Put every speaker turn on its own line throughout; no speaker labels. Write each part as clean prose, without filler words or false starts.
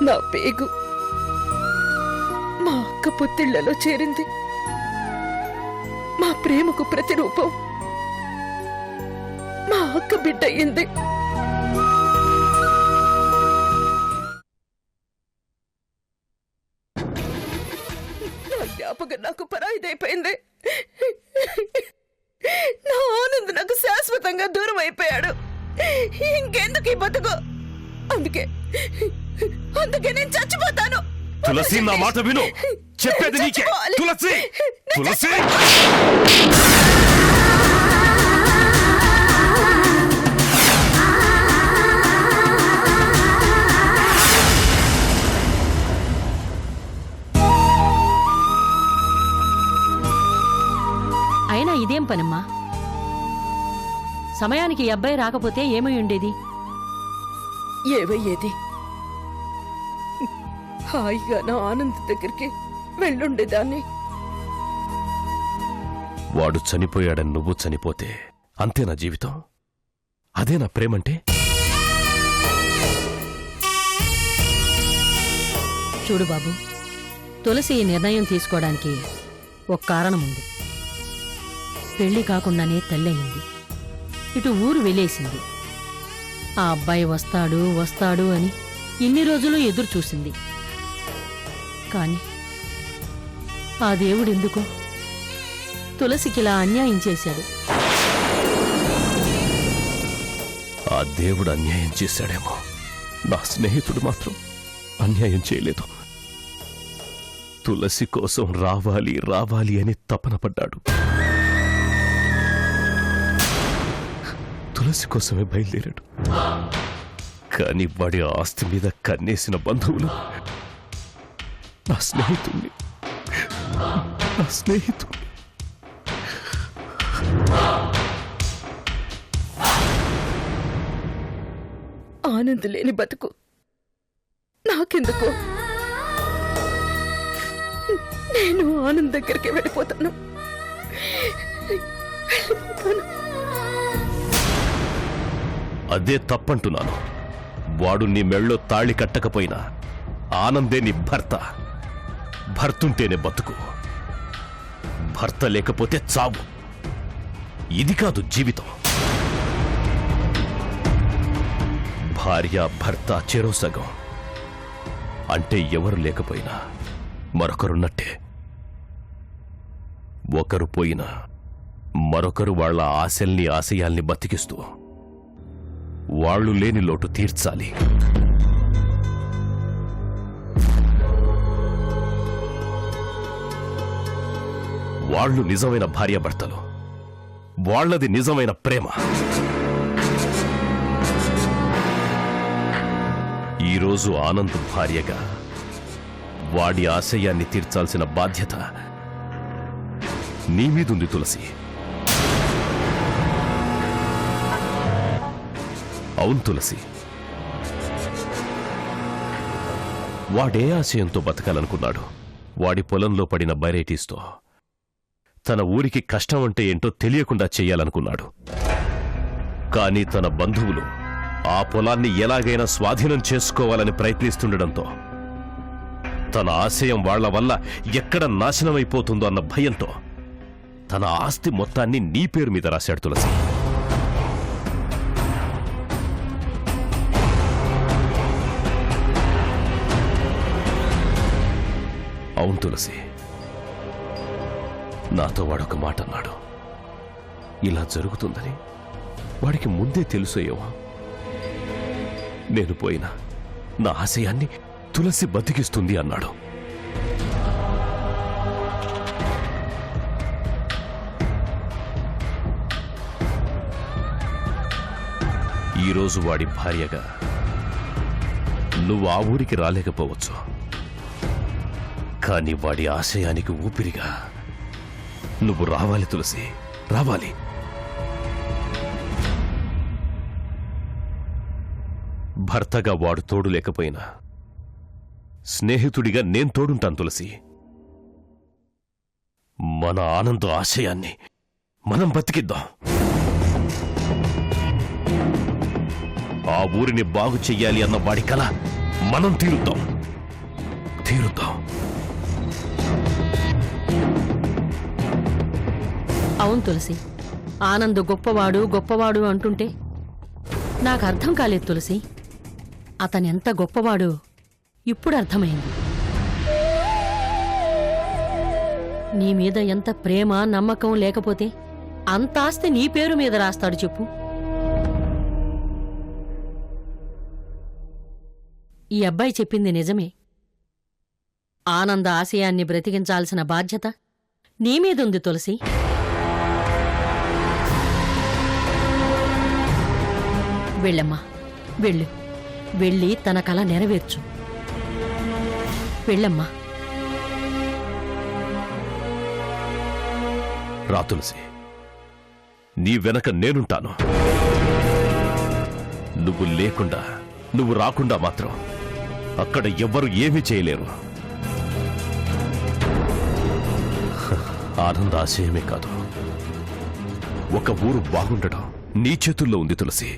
నా పేగు మా అక్క పొత్తిళ్లలో చేరింది. మా ప్రేమకు ప్రతిరూపం మా అక్క బిడ్డ అయింది. నా జ్ఞాపకం నాకు పరాయిదైపోయింది. నా ఆనంద్ నాకు శాశ్వతంగా దూరం అయిపోయాడు. ఇంకెందుకు ఈ బతుకు? అందుకే నేను చచ్చిపోతాను.
తులసి, నా మాట విను. చెప్పేది నీకే. తులసి, తులసి,
అయినా ఇదేం పనమ్మా? సమయానికి ఈ అబ్బాయి రాకపోతే ఏమై ఉండేది?
ఏవయ్యేది? హాయిగా నా ఆనంద్ దగ్గరికి వెళ్ళుండేదాన్ని.
వాడు చనిపోయాడని నువ్వు చనిపోతే అంతే నా జీవితం? అదే నా ప్రేమంటే?
చూడు బాబు, తులసి ఈ నిర్ణయం తీసుకోవడానికి ఒక కారణం ఉంది. పెళ్లి కాకుండానే తల్లయింది. ఇటు ఊరు వెళ్ళేసింది. ఆ అబ్బాయి వస్తాడు వస్తాడు అని ఇన్ని రోజులు ఎదురు చూసింది. కాని ఆ దేవుడెందుకో తులసికిలా అన్యాయం చేశాడు.
ఆ దేవుడు అన్యాయం చేశాడేమో. నా స్నేహితుడు మాత్రం అన్యాయం చేయలేదు. తులసి కోసం రావాలి రావాలి అని తపన పడ్డాడు. తులసి కోసమే బయలుదేరాడు. కాని వాడి ఆస్తి మీద కన్నేసిన బంధువులు నా స్నేహితుణ్ణి
ఆనంద్ లేని బతుకు నాకెందుకు? నేను ఆనంద్ దగ్గరికి వెళ్ళిపోతాను.
అదే తప్పంటున్నాను. వాడు నీ మెళ్ళో తాళి కట్టకపోయినా ఆనందే నీ భర్త. భర్తుంటేనే బతుకు, భర్త లేకపోతే చావు. ఇది కాదు జీవితం. భార్య భర్త చెరో సగం అంటే ఎవరు లేకపోయినా మరొకరున్నట్టే. ఒకరు పోయినా మరొకరు వాళ్ల ఆశల్ని ఆశయాల్ని బతికిస్తూ వాళ్ళు లేని లోటు తీర్చాలి. వాళ్ళు నిజమైన భార్యాభర్తలు. వాళ్లది నిజమైన ప్రేమ. ఈరోజు ఆనంద్ భార్యగా వాడి ఆశయాన్ని తీర్చాల్సిన బాధ్యత నీ మీదుంది తులసి. అవును తులసి, వాడే ఆశయంతో బతకాలనుకున్నాడు. వాడి పొలంలో పడిన బైరైటీస్తో తన ఊరికి కష్టం అంటే ఏంటో తెలియకుండా చెయ్యాలనుకున్నాడు. కాని తన బంధువులు ఆ పొలాన్ని ఎలాగైనా స్వాధీనం చేసుకోవాలని ప్రయత్నిస్తుండడంతో తన ఆశయం వాళ్ల వల్ల ఎక్కడ నాశనమైపోతుందో అన్న భయంతో తన ఆస్తి మొత్తాన్ని నీ పేరు మీద రాశాడు తులసి. అవును తులసి, నాతో వాడొక మాట అన్నాడు. ఇలా జరుగుతుందని వాడికి ముందే తెలుసేమో. నేను పోయినా నా ఆశయాన్ని తులసి బతికిస్తుంది అన్నాడు. ఈరోజు వాడి భార్యగా నువ్వు ఆ ఊరికి రాలేకపోవచ్చు. కానీ వాడి ఆశయానికి ఊపిరిగా నువ్వు రావాలి తులసి, రావాలి. భర్తగా వాడు తోడు లేకపోయినా స్నేహితుడిగా నేను తోడుంటాను తులసి. మన ఆనంద ఆశయాన్ని మనం బతికిద్దాం. ఆ ఊరిని బాగు చెయ్యాలి అన్న వాడి కల మనం తీరుద్దాం. తీరుద్దాం.
అవును తులసి, ఆనంద్ గొప్పవాడు గొప్పవాడు అంటుంటే నాకు అర్థం కాలేదు తులసి. అతనెంత గొప్పవాడు ఇప్పుడు అర్థమైంది. నీ మీద ఎంత ప్రేమ నమ్మకం లేకపోతే అంత ఆస్తి నీ పేరు మీద రాస్తాడు చెప్పు. ఈ అబ్బాయి చెప్పింది నిజమే. ఆనంద ఆశయాన్ని బ్రతికించాల్సిన బాధ్యత నీ మీదుంది తులసి. వెళ్ళమ్మా, వెళ్ళు. వెళ్ళి తన కల నెరవేర్చు. వెళ్ళమ్మా.
రా తులసి, నీ వెనక నేనుంటాను. నువ్వు లేకుండా, నువ్వు రాకుండా మాత్రం అక్కడ ఎవ్వరూ ఏమీ చేయలేరు. ఆనంద ఆశయమే కాదు, ఒక ఊరు బాగుండడం నీ చేతుల్లో ఉంది తులసి.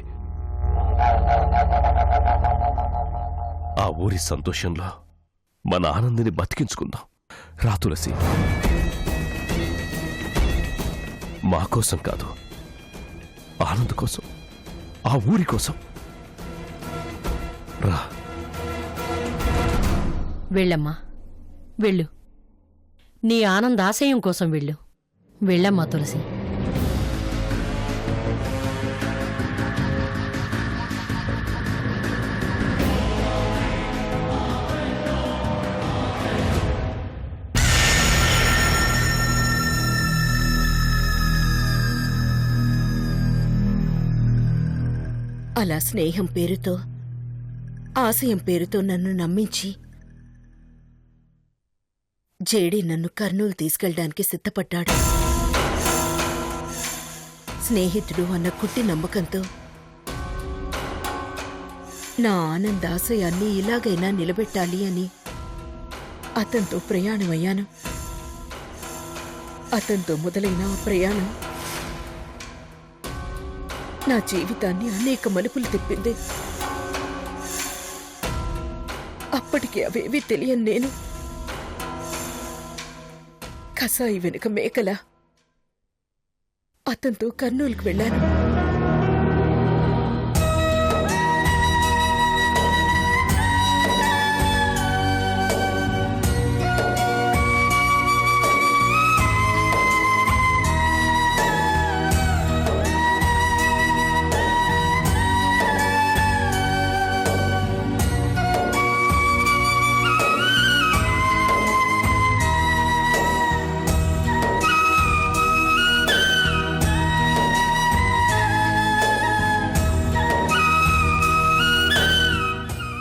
ఆ ఊరి సంతోషంలో మన ఆనందిని బతికించుకుందాం. రా తులసి, మా కోసం కాదు, ఆనంద్ కోసం, ఆ ఊరి కోసం. రా.
వెళ్ళమ్మా, వెళ్ళు. నీ ఆనంద ఆశయం కోసం వెళ్ళు. వెళ్ళమ్మా తులసి.
అలా స్నేహం పేరుతో, ఆశయం పేరుతో నన్ను నమ్మించి జేడీ నన్ను కర్నూలు తీసుకెళ్ళడానికి సిద్ధపడ్డాడు. స్నేహితుడు అన్న కుట్టి నమ్మకంతో నా ఆనంద ఆశయాన్ని ఇలాగైనా నిలబెట్టాలి అని అతనితో ప్రయాణమయ్యాను. అతనితో మొదలైన ఆ ప్రయాణం నా జీవితాన్ని అనేక మలుపులు తిప్పింది. అప్పటికి అవేవీ తెలియని నేను కసాయి వెనుక మేకలా అతనితో కర్నూలుకు వెళ్ళాను.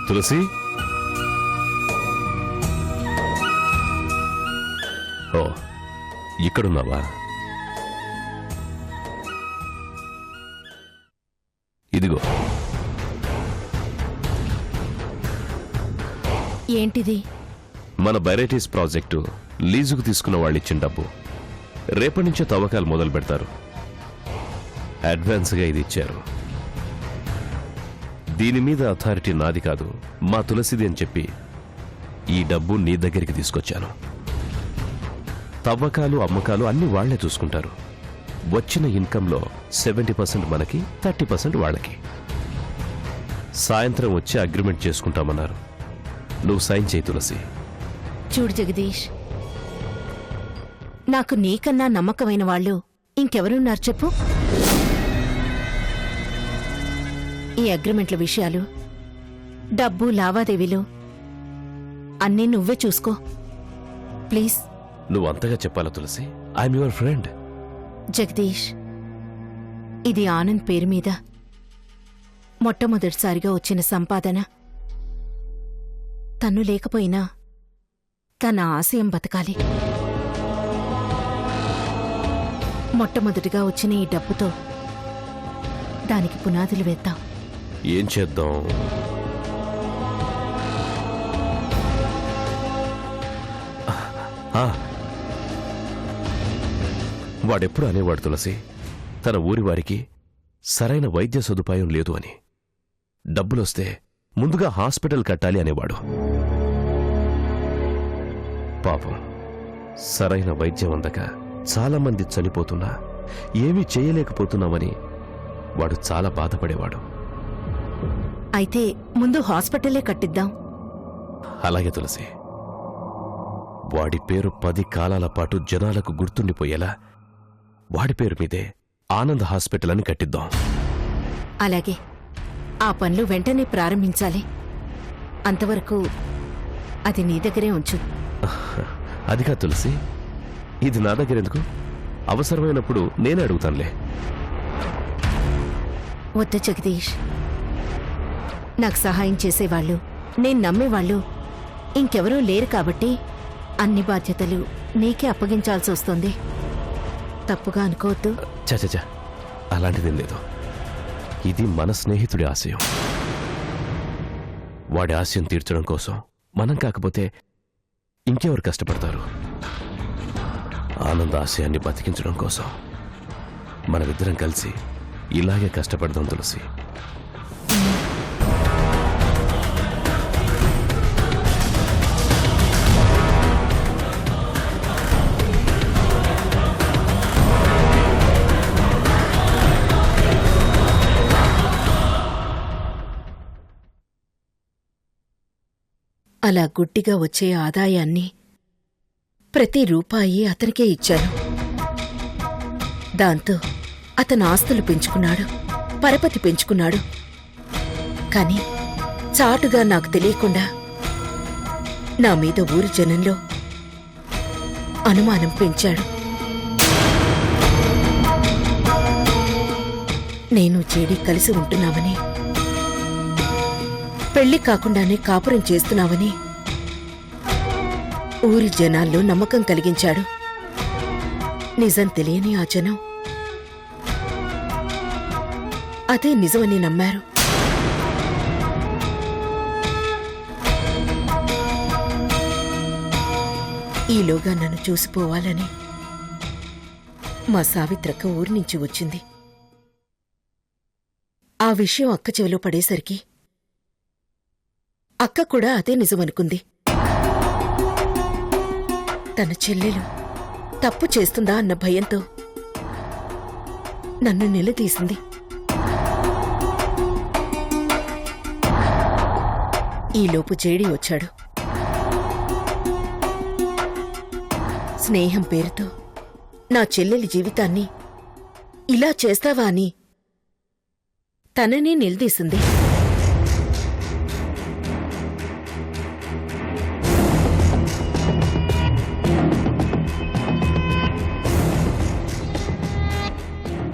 తులసి, ఓ ఇక్కడున్నావా? ఇదిగో.
ఏంటిది?
మన బైరైటీస్ ప్రాజెక్టు లీజుకు తీసుకున్న వాళ్ళిచ్చిన డబ్బు. రేపటి నుంచే తవ్వకాలు మొదలు పెడతారు. అడ్వాన్స్గా ఇది ఇచ్చారు. దీని మీద అథారిటీ నాది కాదు, మా తులసిది అని చెప్పి ఈ డబ్బు నీ దగ్గరికి తీసుకొచ్చాను. తవ్వకాలు అమ్మకాలు అన్ని వాళ్లే చూసుకుంటారు. వచ్చిన ఇన్కంలో 70% మనకి, 30% వాళ్ళకి. సాయంత్రం వచ్చి అగ్రిమెంట్ చేసుకుంటామన్నారు. నువ్వు సైన్ చేయి తులసి.
చూడు జగదీష్, నాకు నీకన్నా నమ్మకమైన వాళ్ళు ఇంకెవరున్నారు చెప్పు? ఈ అగ్రిమెంట్ల విషయాలు, డబ్బు లావాదేవీలు అన్నీ నువ్వే చూసుకో ప్లీజ్.
నువ్వు అంతగా చెప్పాలా Tulasi? I'm your friend.
Jagadish, ఇది ఆనంద్ పేరు మీద మొట్టమొదటిసారిగా వచ్చిన సంపాదన. తను లేకపోయినా తన ఆశయం బతకాలి. మొట్టమొదటిగా వచ్చిన ఈ డబ్బుతో దానికి పునాదులు వేద్దాం.
ఏం చేద్దాం? వాడెప్పుడు అనేవాడు తులసి, తన ఊరి వారికి సరైన వైద్య సదుపాయం లేదు అని. డబ్బులొస్తే ముందుగా హాస్పిటల్ కట్టాలి అనేవాడు. పాపం సరైన వైద్యం అందక చాలా మంది చనిపోతున్నా ఏమీ చేయలేకపోతున్నామని వాడు చాలా బాధపడేవాడు.
అయితే ముందు హాస్పిటలే కట్టిద్దాం.
అలాగే తులసి, వాడి పేరు 10 కాలాల పాటు జనాలకు గుర్తుండిపోయేలా వాడి పేరు మీదే ఆనంద్ హాస్పిటల్ అని కట్టిద్దాం.
అలాగే ఆ పనులు వెంటనే ప్రారంభించాలి. అంతవరకు అది నీ దగ్గరే ఉంచు.
అదిగా తులసి, ఇది నా దగ్గర ఎందుకు? అవసరమైనప్పుడు నేనే అడుగుతానులే.
వద్దు జగదీష్, నాకు సహాయం చేసేవాళ్ళు, నేను నమ్మేవాళ్ళు ఇంకెవరూ లేరు కాబట్టి అన్ని బాధ్యతలు నీకే అప్పగించాల్సి వస్తుంది. తప్పుగా అనుకోవద్దు.
చచచా, అలాంటిదేం లేదు. ఇది మన స్నేహితుడి ఆశయం. వాడి ఆశయం తీర్చడం కోసం మనం కాకపోతే ఇంకెవరు కష్టపడతారు? ఆనంద ఆశయాన్ని బతికించడం కోసం మనమిద్దరం కలిసి ఇలాగే కష్టపడదాం తులసి.
అలా గుడ్డిగా వచ్చే ఆదాయాన్ని ప్రతి రూపాయి అతనికే ఇచ్చాను. దాంతో అతను ఆస్తులు పెంచుకున్నాడు, పరపతి పెంచుకున్నాడు. కాని చాటుగా నాకు తెలియకుండా నా మీద ఊరి జనంలో అనుమానం పెంచాడు. నేను చేడి కలిసి ఉంటున్నామని, పెళ్లి కాకుండానే కాపురం చేస్తున్నావని ఊరి జనాల్లో నమ్మకం కలిగించాడు. నిజం తెలియని ఆ జనం అదే నిజమని నమ్మారు. ఈలోగా నన్ను చూసిపోవాలని మా సావిత్రక్క ఊరి నుంచి వచ్చింది. ఆ విషయం అక్క చెవిలో పడేసరికి అక్క కూడా అదే నిజమనుకుంది. తన చెల్లెలు తప్పు చేస్తుందా అన్న భయంతో నన్ను నిలదీసింది. ఈలోపు జేడి వచ్చాడు. స్నేహం పేరుతో నా చెల్లెలి జీవితాన్ని ఇలా చేస్తావా అని తననే నిలదీసింది.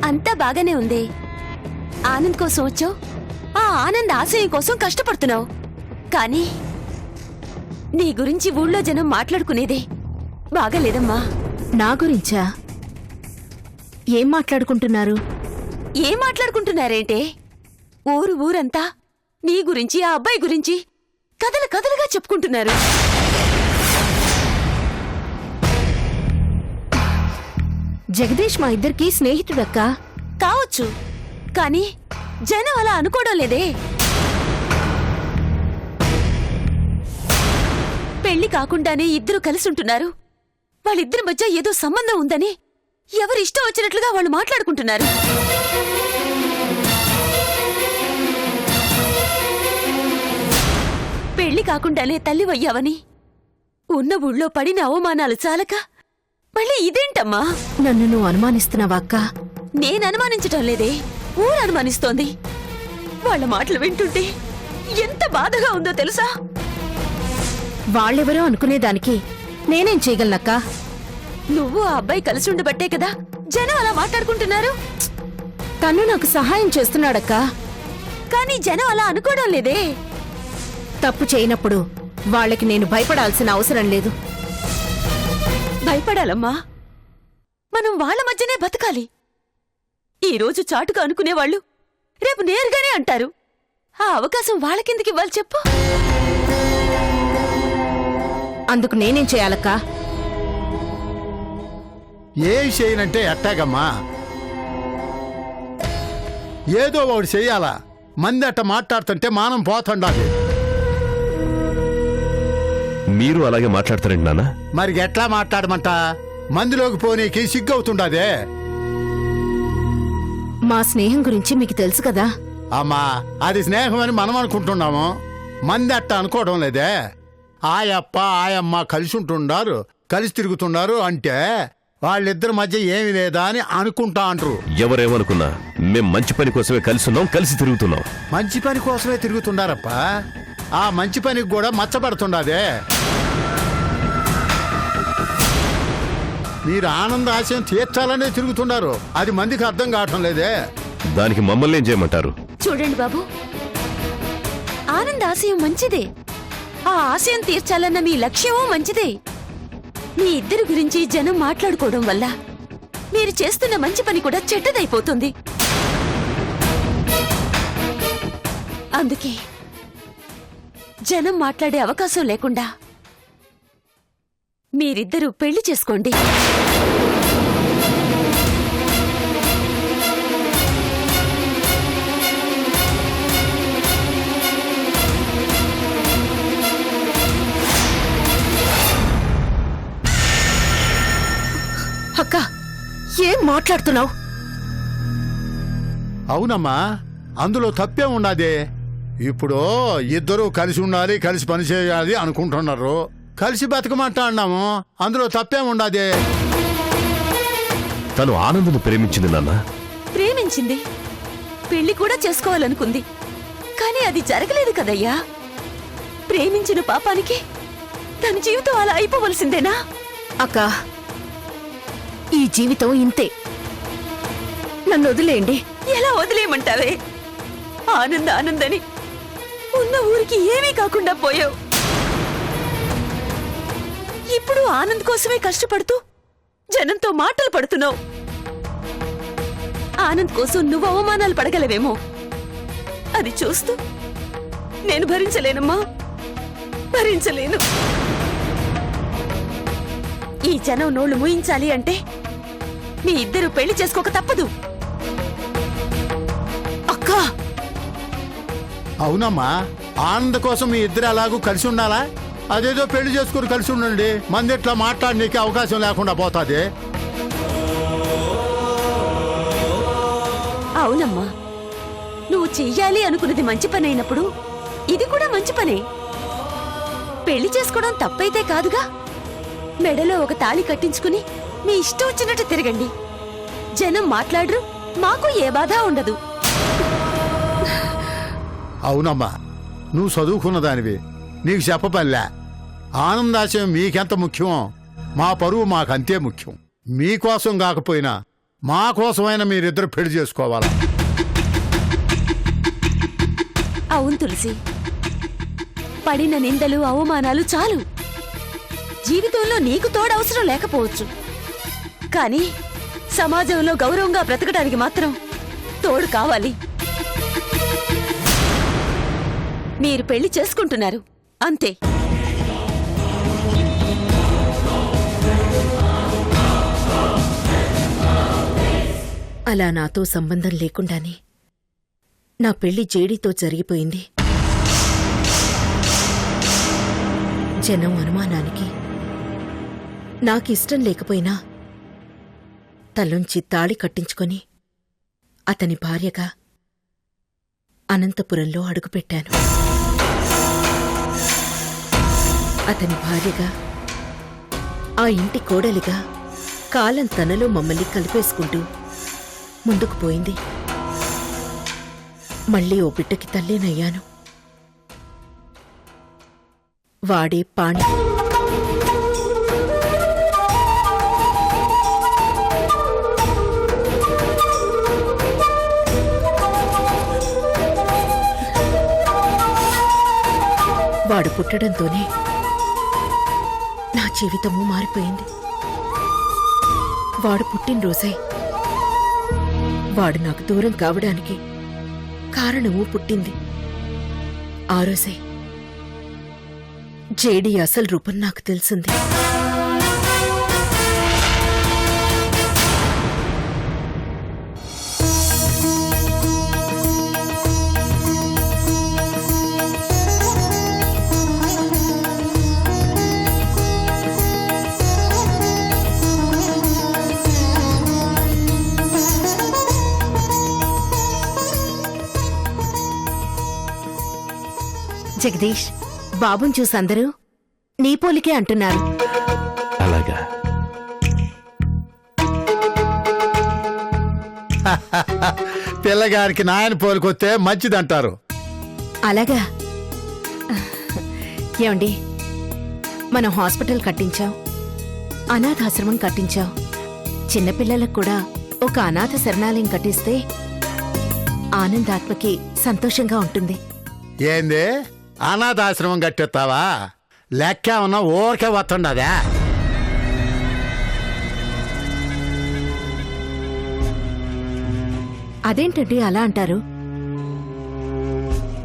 అంతా బాగానే ఉంది. ఆనంద్ కోసం వచ్చావు, ఆ ఆనంద్ ఆశయం కోసం కష్టపడుతున్నావు. కానీ నీ గురించి ఊళ్ళో జనం మాట్లాడుకునేదే బాగాలేదమ్మా.
నా గురించా? ఏం మాట్లాడుకుంటున్నారు?
ఏం మాట్లాడుకుంటున్నారేంటే? ఊరంతా నీ గురించి, ఆ అబ్బాయి గురించి కథలు కథలుగా చెప్పుకుంటున్నారు.
జగదీష్ మా ఇద్దరికి స్నేహితుడక్కా.
కావచ్చు, కానీ జనం అలా అనుకోవడం లేదే. పెళ్లి కాకుండానే ఇద్దరు కలిసుంటున్నారు. వాళ్ళిద్దరి మధ్య ఏదో సంబంధం ఉందని ఎవరిష్టం వచ్చినట్లుగా వాళ్ళు మాట్లాడుకుంటున్నారు. పెళ్లి కాకుండానే తల్లివయ్యావని ఉన్న ఊళ్ళో పడిన అవమానాలు చాలక మళ్ళీ ఇదేంటమ్మా?
నన్ను నువ్వు అనుమానిస్తున్నావా అక్కా?
నేను అనుమానించటం లేదే, ఊరు అనుమానిస్తోంది. వాళ్ళ మాటలు వింటుంటే ఎంత బాధగా ఉందో తెలుసా?
వాళ్ళెవరో అనుకునేదానికి నేనేం చేయగలనక్కా?
నువ్వు ఆ అబ్బాయి కలిసి ఉండబట్టే కదా జనం అలా మాట్లాడుకుంటున్నారు.
తను నాకు సహాయం చేస్తున్నాడక్కా.
కానీ జనం అలా అనుకోవడం లేదే.
తప్పు చేయనప్పుడు వాళ్ళకి నేను భయపడాల్సిన అవసరం లేదు.
భయపడాలమ్మా, మనం వాళ్ళ మధ్యనే బతకాలి. ఈరోజు చాటుగా అనుకునేవాళ్ళు రేపు నేరుగానే అంటారు. ఆ అవకాశం వాళ్ళకెందుకు ఇవ్వాలి చెప్పు?
అందుకు నేనేం చేయాలక్కా?
ఏం చేయనంటే ఎట్టాగమ్మా? ఏదో ఒకటి చెయ్యాలా. మంది అట్ట మాట్లాడుతుంటే మానం పోతుండాలి.
మీరు అలాగే మాట్లాడతారండి నాన్న.
మరి ఎట్లా మాట్లాడమంట? మందిలోకి పోనీకి సిగ్గవుతుండదే.
మా స్నేహం గురించి మీకు తెలుసు కదా.
అమ్మా, అది స్నేహం అని మనం అనుకుంటున్నాము. మంది అట్ట అనుకోవడం లేదే. ఆయప్ప ఆయమ్మ కలిసి ఉంటున్నారు, కలిసి తిరుగుతున్నారు అంటే వాళ్ళిద్దరి మధ్య ఏమి లేదా అని అనుకుంటా అంటారు.
ఎవరేమనుకున్నా మేం మంచి పని కోసమే కలిసి ఉన్నాం, కలిసి తిరుగుతున్నాం.
మంచి పని కోసమే తిరుగుతున్నారప్ప. ఆ మంచి పనికి కూడా మచ్చపడుతుండదే. మీరు ఆనంద ఆశయం తీర్చాలనే తిరుగుతున్నారు. అది మందికి అర్థం కావటం లేదే.
దానికి మమ్మల్ని ఏం చేయమంటారు?
చూడండి బాబు, ఆనంద ఆశయం మంచిదే, ఆ ఆశయం తీర్చాలన్న మీ లక్ష్యమూ మంచిదే. మీ ఇద్దరి గురించి జనం మాట్లాడుకోవడం వల్ల మీరు చేస్తున్న మంచి పని కూడా చెడ్డదైపోతుంది. అందుకే జనం మాట్లాడే అవకాశం లేకుండా మీరిద్దరూ పెళ్లి చేసుకోండి.
అక్క, ఏం మాట్లాడుతున్నావు?
అవునమ్మా, అందులో తప్పే ఉన్నదే. ఇప్పుడు ఇద్దరూ కలిసి ఉండాలి, కలిసి పని చేయాలి అనుకుంటున్నారు. కలిసి బతకమంటా అన్నాము, అందులో తప్పే ఉండదే.
తను ఆనందను ప్రేమించింది నాన్న.
ప్రేమించింది, పెళ్లి కూడా చేసుకోవాలనుకుంది. కానీ అది జరగలేదు కదయ్యా. ప్రేమించిన పాపానికి తన జీవితం అలా అయిపోవలసిందేనా?
అక్క, ఈ జీవితం ఇంతే. నన్ను వదిలేయండి.
ఎలా వదిలేయమంటావే? ఆనందని ఉన్న ఊరికి ఏమీ కాకుండా పోయావు. ఇప్పుడు ఆనంద్ కోసమే కష్టపడుతూ జనంతో మాటలు పడుతున్నావు. ఆనంద్ కోసం నువ్వు అవమానాలు పడగలవేమో, అది చూస్తూ నేను భరించలేనమ్మా, భరించలేను. ఈ జనం నోళ్లు మూయించాలి అంటే మీ ఇద్దరు పెళ్లి చేసుకోక తప్పదు.
అక్కా,
అవునమ్మా, ఆనంద కోసం మీ ఇద్దరు అలాగూ కలిసి ఉండాలా? అదేదో పెళ్లి చేసుకుని కలిసి ఉండండి. మంది ఇట్లా మాట్లాడనీకి అవకాశం లేకుండా పోతాది.
అవునమ్మా, నువ్వు చెయ్యాలి అనుకున్నది మంచి పని అయినప్పుడు ఇది కూడా మంచి పనే. పెళ్లి చేసుకోవడం తప్పైతే కాదుగా. మెడలో ఒక తాళి కట్టించుకుని మీ ఇష్టం వచ్చినట్టు తిరగండి. జనం మాట్లాడరు, మాకు ఏ బాధ ఉండదు.
అవునమ్మా, నువ్వు చదువుకున్న దానివి, నీకు చెప్పపల్లే. ఆనందాశయం మీకెంత ముఖ్యమో మా పరువు మాకంతే ముఖ్యం. మీకోసం కాకపోయినా మా కోసమైనా మీరిద్దరు పెళ్లి చేసుకోవాలా?
అవును తులసి, పడిన నిందలు అవమానాలు చాలు. జీవితంలో నీకు తోడవసరం లేకపోవచ్చు, కానీ సమాజంలో గౌరవంగా బ్రతకడానికి మాత్రం తోడు కావాలి. మీరు పెళ్లి చేసుకుంటున్నారు అంతే.
అలా నాతో సంబంధం లేకుండానే నా పెళ్లి జేడీతో జరిగిపోయింది. జనం అనుమానానికి నాకిష్టం లేకపోయినా తలుంచి తాళి కట్టించుకొని అతని భార్యగా అనంతపురంలో అడుగుపెట్టాను. అతని భార్యగా, ఆ ఇంటి కోడలిగా కాలం తనలో మమ్మల్ని కలిపేసుకుంటూ ముందుకు పోయింది. మళ్ళీ ఓ బిడ్డకి తల్లినయ్యాను. వాడే పాండు. వాడు పుట్టడంతోనే నా జీవితము మారిపోయింది. వాడు పుట్టినరోజే వాడు నాకు దూరం కావడానికి కారణము పుట్టింది. ఆ రోజే జేడీ అసలు రూపం నాకు తెలిసింది. జగదీష్, బాబుని చూసి అందరూ నీ పోలికే అంటున్నారు.
అలాగా?
పిల్లగారికి నాయన పోలికొస్తే మంచిదంటారు.
అలాగా? ఏమండి, మనం హాస్పిటల్ కట్టించాం, అనాథాశ్రమం కట్టించాం. చిన్నపిల్లలకు కూడా ఒక అనాథ శరణాలయం కట్టిస్తే ఆనందాత్మకి సంతోషంగా ఉంటుంది.
ఏంది, అనాథాశ్రమం కట్టేస్తావా? లెక్క ఉన్న ఊరికే వస్తుండదా?
అదేంటండి అలా అంటారు?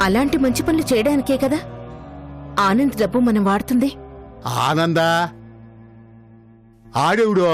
అలాంటి మంచి పనులు చేయడానికే కదా ఆనంద్ డబ్బు మనం వాడుతుంది.
ఆనందా ఆడెవడో